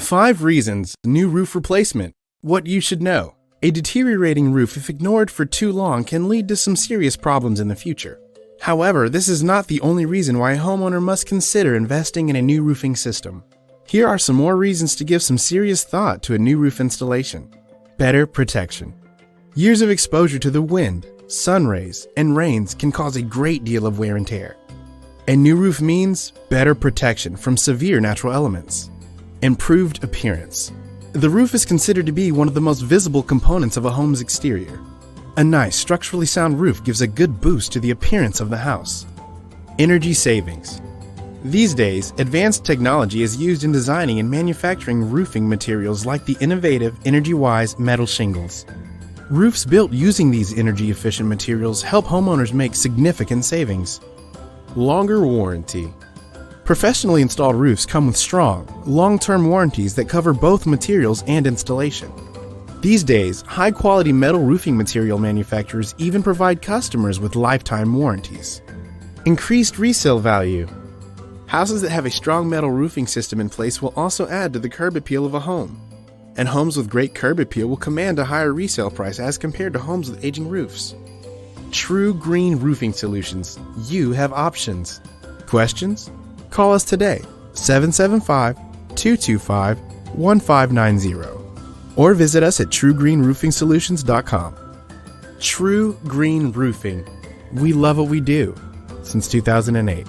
5 reasons new roof replacement. What you should know. A deteriorating roof, if ignored for too long, can lead to some serious problems in the future. However, this is not the only reason why a homeowner must consider investing in a new roofing system. Here are some more reasons to give some serious thought to a new roof installation. Better protection. Years of exposure to the wind, sun rays, and rains can cause a great deal of wear and tear. A new roof means better protection from severe natural elements. Improved appearance. The roof is considered to be one of the most visible components of a home's exterior. A nice, structurally sound roof gives a good boost to the appearance of the house. Energy savings. These days, advanced technology is used in designing and manufacturing roofing materials like the innovative, energy-wise metal shingles. Roofs built using these energy-efficient materials help homeowners make significant savings. Longer warranty. Professionally installed roofs come with strong, long-term warranties that cover both materials and installation. These days, high-quality metal roofing material manufacturers even provide customers with lifetime warranties. Increased resale value. Houses that have a strong metal roofing system in place will also add to the curb appeal of a home. And homes with great curb appeal will command a higher resale price as compared to homes with aging roofs. True Green Roofing Solutions. You have options. Questions? Call us today, 775-225-1590, or visit us at truegreenroofingsolutions.com. True Green Roofing. We love what we do since 2008.